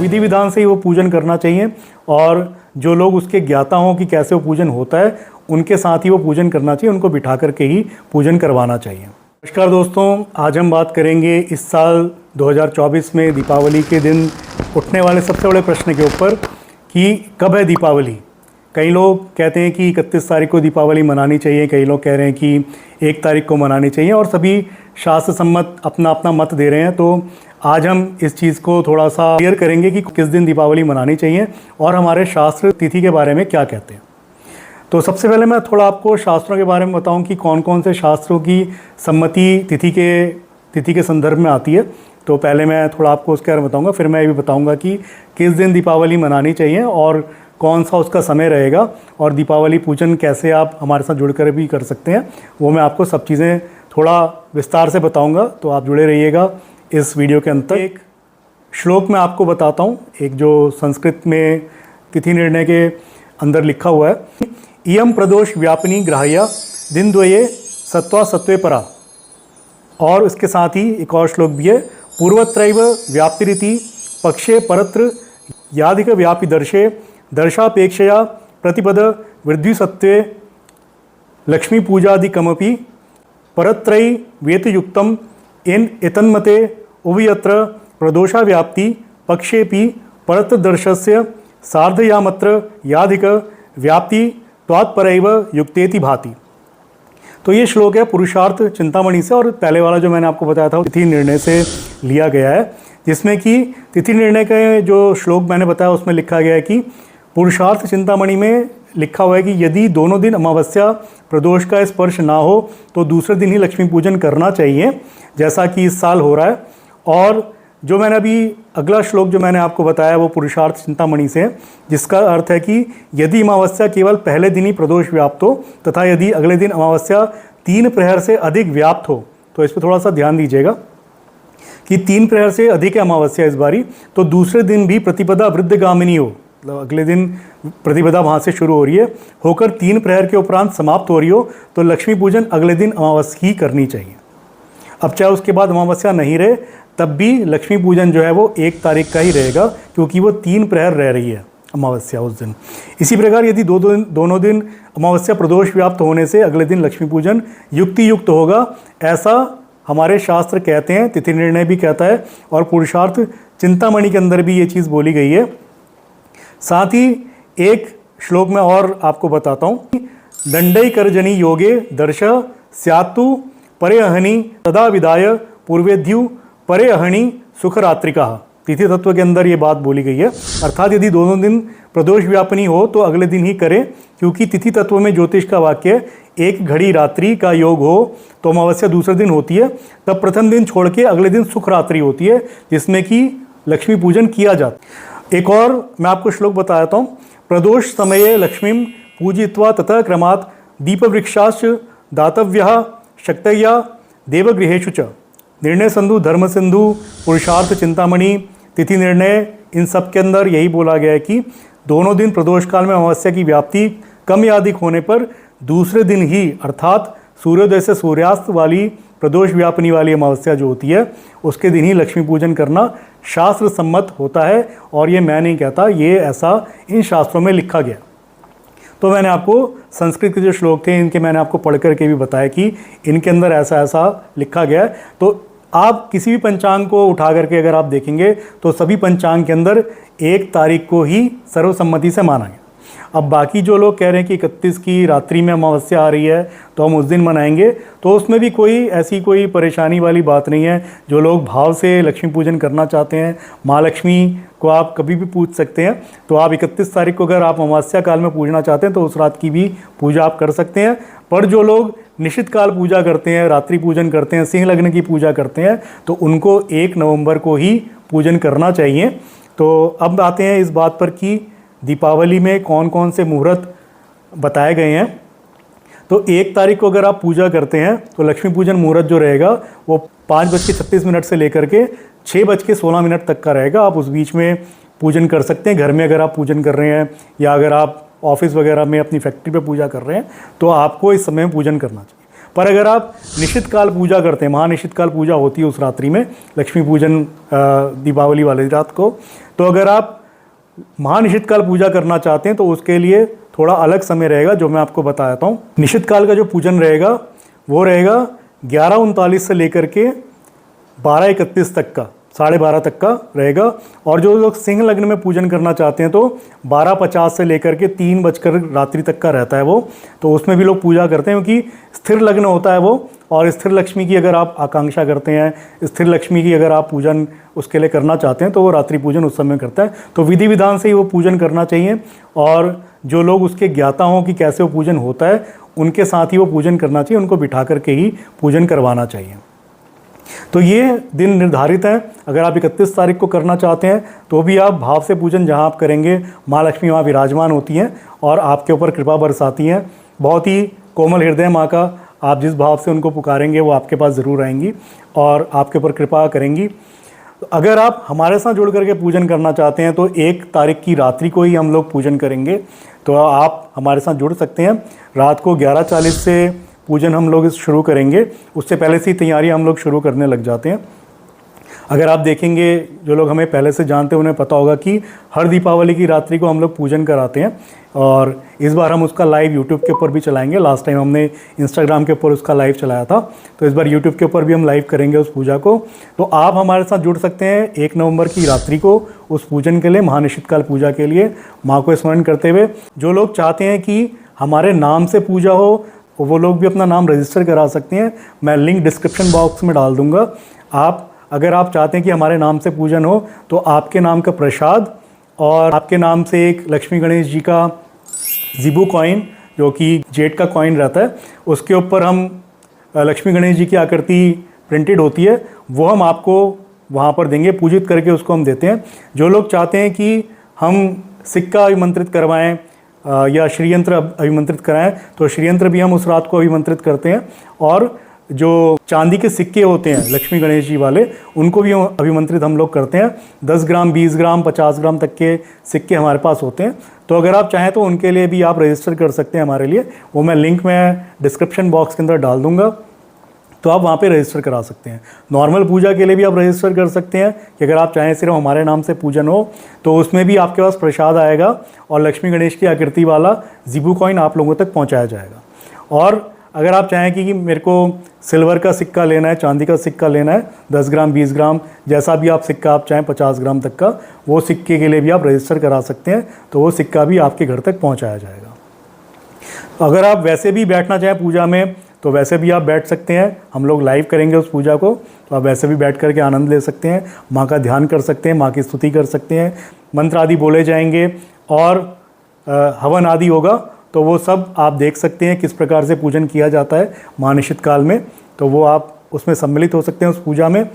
विधि विधान से ही वो पूजन करना चाहिए और जो लोग उसके ज्ञाता हों कि कैसे वो पूजन होता है उनके साथ ही वो पूजन करना चाहिए, उनको बिठा करके ही पूजन करवाना चाहिए। नमस्कार दोस्तों, आज हम बात करेंगे इस साल 2024 में दीपावली के दिन उठने वाले सबसे बड़े प्रश्न के ऊपर कि कब है दीपावली। कई लोग कहते हैं कि 31 तारीख को दीपावली मनानी चाहिए, कई लोग कह रहे हैं कि 1 तारीख को मनानी चाहिए और सभी शास्त्र सम्मत अपना अपना मत दे रहे हैं। तो आज हम इस चीज़ को थोड़ा सा क्लियर करेंगे कि किस दिन दीपावली मनानी चाहिए और हमारे शास्त्र तिथि के बारे में क्या कहते हैं। तो सबसे पहले मैं थोड़ा आपको शास्त्रों के बारे में बताऊं कि कौन कौन से शास्त्रों की सम्मति तिथि के संदर्भ में आती है। तो पहले मैं थोड़ा आपको उसके बारे में बताऊंगा, फिर मैं ये भी बताऊंगा कि किस दिन दीपावली मनानी चाहिए और कौन सा उसका समय रहेगा और दीपावली पूजन कैसे आप हमारे साथ जुड़कर भी कर सकते हैं, वो मैं आपको सब चीज़ें थोड़ा विस्तार से बताऊंगा। तो आप जुड़े रहिएगा इस वीडियो के अंत तक। एक श्लोक मैं आपको बताता हूँ, एक जो संस्कृत में तिथि निर्णय के अंदर लिखा हुआ है, इयम प्रदोष व्यापिनी ग्राह्या दिन द्वये सत्वा सत्वे परा। और इसके साथ ही एक और श्लोक भी है, पूर्वत्रैव व्याप्तिरिति पक्षे परत्र याधिक व्यापि दर्शे दर्शापेक्षया प्रतिपद वृद्धि सत्वे लक्ष्मी पूजादिकमपि परत्रै वेतयुक्तम इन एतन्मते उभयत्र प्रदोषा व्याप्ति पक्षेपि परत्रदर्शस्य सार्धयामत्र याधिक व्याप्ति त्वात्परैव युक्तेति भाति। तो ये श्लोक है पुरुषार्थ चिंतामणि से और पहले वाला जो मैंने आपको बताया था तिथि निर्णय से लिया गया है, जिसमें कि तिथि निर्णय का जो श्लोक मैंने बताया उसमें लिखा गया है कि पुरुषार्थ चिंतामणि में लिखा हुआ है कि यदि दोनों दिन अमावस्या प्रदोष का स्पर्श ना हो तो दूसरे दिन ही लक्ष्मी पूजन करना चाहिए, जैसा कि इस साल हो रहा है। और जो मैंने अभी अगला श्लोक जो मैंने आपको बताया वो पुरुषार्थ चिंतामणि से है, जिसका अर्थ है कि यदि अमावस्या केवल पहले दिन ही प्रदोष व्याप्त हो तथा यदि अगले दिन अमावस्या 3 प्रहर से अधिक व्याप्त हो, तो इस पर थोड़ा सा ध्यान दीजिएगा कि 3 प्रहर से अधिक है अमावस्या इस बारी, तो दूसरे दिन भी प्रतिपदा वृद्धगामिनी हो, मतलब अगले दिन प्रतिपदा वहाँ से शुरू हो रही है होकर 3 प्रहर के उपरांत समाप्त हो रही हो, तो लक्ष्मी पूजन अगले दिन अमावस्या ही करनी चाहिए। अब चाहे उसके बाद अमावस्या नहीं रहे तब भी लक्ष्मी पूजन जो है वो 1 तारीख का ही रहेगा, क्योंकि वो 3 प्रहर रह रही है अमावस्या उस दिन। इसी प्रकार यदि दोनों दिन अमावस्या प्रदोष व्याप्त होने से अगले दिन लक्ष्मी पूजन युक्त होगा, ऐसा हमारे शास्त्र कहते हैं, तिथि निर्णय भी कहता है और पुरुषार्थ चिंतामणि के अंदर भी ये चीज़ बोली गई है। साथ ही एक श्लोक में और आपको बताता हूँ, दंडई करजनी योगे दर्श स्यात्तु परे अहनि तदा विदाय पूर्वेद्यु परे अहनि सुखरात्रिका। तिथि तत्व के अंदर ये बात बोली गई है, अर्थात यदि दोनों दिन प्रदोष व्यापनी हो तो अगले दिन ही करें, क्योंकि तिथि तत्व में ज्योतिष का वाक्य 1 घड़ी रात्रि का योग हो तो अमावस्या दूसरे दिन होती है, तब प्रथम दिन छोड़ के अगले दिन सुखरात्रि होती है, जिसमें कि लक्ष्मी पूजन किया जाता है। एक और मैं आपको श्लोक बताता हूँ, प्रदोष समये लक्ष्मीं पूजित्वा ततः क्रमात् दीपवृक्षाश्च दातव्यः शक्तया देवगृहेषु च। निर्णय सिंधु, धर्म सिंधु, पुरुषार्थ चिंतामणि, तिथि निर्णय, इन सब के अंदर यही बोला गया है कि दोनों दिन प्रदोष काल में अमावस्या की व्याप्ति कम या अधिक होने पर दूसरे दिन ही, अर्थात सूर्योदय से सूर्यास्त वाली प्रदोष व्यापनी वाली अमावस्या जो होती है उसके दिन ही लक्ष्मी पूजन करना शास्त्र सम्मत होता है। और ये मैं नहीं कहता, ये ऐसा इन शास्त्रों में लिखा गया। तो मैंने आपको संस्कृत के जो श्लोक थे इनके मैंने आपको पढ़ करके भी बताया कि इनके अंदर ऐसा ऐसा लिखा गया है। तो आप किसी भी पंचांग को उठा करके अगर आप देखेंगे तो सभी पंचांग के अंदर 1 तारीख को ही सर्वसम्मति से माना गया। अब बाकी जो लोग कह रहे हैं कि 31 की रात्रि में अमावस्या आ रही है तो हम उस दिन मनाएंगे, तो उसमें भी कोई परेशानी वाली बात नहीं है। जो लोग भाव से लक्ष्मी पूजन करना चाहते हैं, माँ लक्ष्मी को आप कभी भी पूज सकते हैं। तो आप 31 तारीख को अगर आप अमावस्या काल में पूजना चाहते हैं तो उस रात की भी पूजा आप कर सकते हैं। पर जो लोग निश्चित काल पूजा करते हैं, रात्रि पूजन करते हैं, सिंह लग्न की पूजा करते हैं, तो उनको 1 नवंबर को ही पूजन करना चाहिए। तो अब आते हैं इस बात पर कि दीपावली में कौन कौन से मुहूर्त बताए गए हैं। तो 1 तारीख को अगर आप पूजा करते हैं तो लक्ष्मी पूजन मुहूर्त जो रहेगा वो 5:36 से लेकर के 6:16 तक का रहेगा। आप उस बीच में पूजन कर सकते हैं। घर में अगर आप पूजन कर रहे हैं या अगर आप ऑफिस वगैरह में अपनी फैक्ट्री पे पूजा कर रहे हैं तो आपको इस समय में पूजन करना चाहिए। पर अगर आप निश्चित काल पूजा करते हैं, महानिश्चित काल पूजा होती है उस रात्रि में, लक्ष्मी पूजन दीपावली वाली रात को, तो अगर आप महानिश्चित काल पूजा करना चाहते हैं तो उसके लिए थोड़ा अलग समय रहेगा जो मैं आपको बताता हूँ। निश्चित काल का जो पूजन रहेगा वो रहेगा 11:39 से लेकर के 12:31 तक का, 12:30 तक का रहेगा। और जो लोग सिंह लग्न में पूजन करना चाहते हैं तो 12:50 से लेकर के 3 बजकर रात्रि तक का रहता है वो, तो उसमें भी लोग पूजा करते हैं क्योंकि स्थिर लग्न होता है वो। और स्थिर लक्ष्मी की अगर आप आकांक्षा करते हैं, स्थिर लक्ष्मी की अगर आप पूजन उसके लिए करना चाहते हैं तो वो रात्रि पूजन उस समय करता है। तो विधि विधान से ही वो पूजन करना चाहिए, और जो लोग उसके ज्ञाता हों कि कैसे वो पूजन होता है उनके साथ ही वो पूजन करना चाहिए, उनको बिठा करके ही पूजन करवाना चाहिए। तो ये दिन निर्धारित है। अगर आप 31 तारीख को करना चाहते हैं तो भी आप भाव से पूजन जहाँ आप करेंगे, माँ लक्ष्मी वहाँ विराजमान होती हैं और आपके ऊपर कृपा बरसाती हैं। बहुत ही कोमल हृदय माँ का, आप जिस भाव से उनको पुकारेंगे वो आपके पास ज़रूर आएंगी और आपके ऊपर कृपा करेंगी। अगर आप हमारे साथ जुड़ करके पूजन करना चाहते हैं तो 1 तारीख की रात्रि को ही हम लोग पूजन करेंगे, तो आप हमारे साथ जुड़ सकते हैं। रात को 11:40 से पूजन हम लोग शुरू करेंगे, उससे पहले से ही तैयारी हम लोग शुरू करने लग जाते हैं। अगर आप देखेंगे, जो लोग हमें पहले से जानते हैं उन्हें पता होगा कि हर दीपावली की रात्रि को हम लोग पूजन कराते हैं, और इस बार हम उसका लाइव यूट्यूब के ऊपर भी चलाएंगे। लास्ट टाइम हमने इंस्टाग्राम के ऊपर उसका लाइव चलाया था, तो इस बार यूट्यूब के ऊपर भी हम लाइव करेंगे उस पूजा को। तो आप हमारे साथ जुड़ सकते हैं 1 नवंबर की रात्रि को उस पूजन के लिए, महानिश्चित काल पूजा के लिए, माँ को स्मरण करते हुए। जो लोग चाहते हैं कि हमारे नाम से पूजा हो वो लोग भी अपना नाम रजिस्टर करा सकते हैं, मैं लिंक डिस्क्रिप्शन बॉक्स में डाल दूंगा। अगर आप चाहते हैं कि हमारे नाम से पूजन हो तो आपके नाम का प्रसाद और आपके नाम से एक लक्ष्मी गणेश जी का ज़ीबू कॉइन, जो कि जेड का कॉइन रहता है, उसके ऊपर हम लक्ष्मी गणेश जी की आकृति प्रिंटेड होती है, वो हम आपको वहाँ पर देंगे, पूजित करके उसको हम देते हैं। जो लोग चाहते हैं कि हम सिक्का अभिमंत्रित करवाएं या श्रीयंत्र अभिमंत्रित कराएं तो श्रीयंत्र भी हम उस रात को अभिमंत्रित करते हैं। और जो चांदी के सिक्के होते हैं लक्ष्मी गणेश जी वाले, उनको भी अभिमंत्रित हम लोग करते हैं। 10 ग्राम, 20 ग्राम, 50 ग्राम तक के सिक्के हमारे पास होते हैं, तो अगर आप चाहें तो उनके लिए भी आप रजिस्टर कर सकते हैं हमारे लिए। वो मैं लिंक में डिस्क्रिप्शन बॉक्स के अंदर डाल दूंगा, तो आप वहाँ पे रजिस्टर करा सकते हैं। नॉर्मल पूजा के लिए भी आप रजिस्टर कर सकते हैं कि अगर आप चाहें सिर्फ हमारे नाम से पूजन हो तो उसमें भी आपके पास प्रसाद आएगा और लक्ष्मी गणेश की आकृति वाला ज़ीबू कॉइन आप लोगों तक पहुँचाया जाएगा। और अगर आप चाहें कि मेरे को सिल्वर का सिक्का लेना है, चांदी का सिक्का लेना है, 10 ग्राम, 20 ग्राम, जैसा भी आप सिक्का आप चाहें, 50 ग्राम तक का, वो सिक्के के लिए भी आप रजिस्टर करा सकते हैं, तो वो सिक्का भी आपके घर तक पहुँचाया जाएगा। अगर आप वैसे भी बैठना चाहें पूजा में तो वैसे भी आप बैठ सकते हैं, हम लोग लाइव करेंगे उस पूजा को, तो आप वैसे भी बैठ करके आनंद ले सकते हैं, माँ का ध्यान कर सकते हैं, माँ की स्तुति कर सकते हैं, मंत्र आदि बोले जाएंगे और हवन आदि होगा, तो वो सब आप देख सकते हैं किस प्रकार से पूजन किया जाता है महानिश्चित काल में, तो वो आप उसमें सम्मिलित हो सकते हैं उस पूजा में।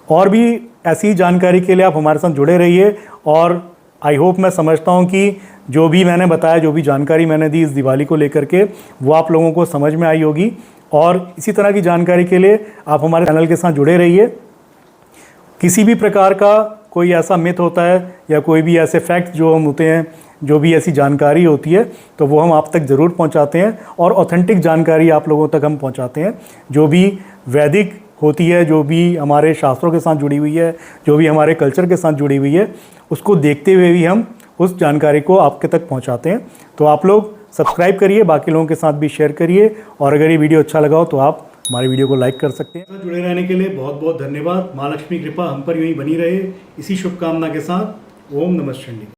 और भी ऐसी जानकारी के लिए आप हमारे साथ जुड़े रहिए, और आई होप, मैं समझता हूँ कि जो भी मैंने बताया, जो भी जानकारी मैंने दी इस दिवाली को लेकर के, वो आप लोगों को समझ में आई होगी। और इसी तरह की जानकारी के लिए आप हमारे चैनल के साथ जुड़े रहिए। किसी भी प्रकार का कोई ऐसा मिथ होता है या कोई भी ऐसे फैक्ट जो हम होते हैं, जो भी ऐसी जानकारी होती है, तो वो हम आप तक ज़रूर पहुंचाते हैं, और ऑथेंटिक जानकारी आप लोगों तक हम पहुंचाते हैं, जो भी वैदिक होती है, जो भी हमारे शास्त्रों के साथ जुड़ी हुई है, जो भी हमारे कल्चर के साथ जुड़ी हुई है, उसको देखते हुए भी हम उस जानकारी को आपके तक पहुंचाते हैं। तो आप लोग सब्सक्राइब करिए, बाकी लोगों के साथ भी शेयर करिए, और अगर ये वीडियो अच्छा लगा हो तो आप हमारी वीडियो को लाइक कर सकते हैं। जुड़े रहने के लिए बहुत बहुत धन्यवाद। माँ लक्ष्मी कृपा हम पर यूँ ही बनी रहे, इसी शुभकामना के साथ। ओम नमः शिवाय।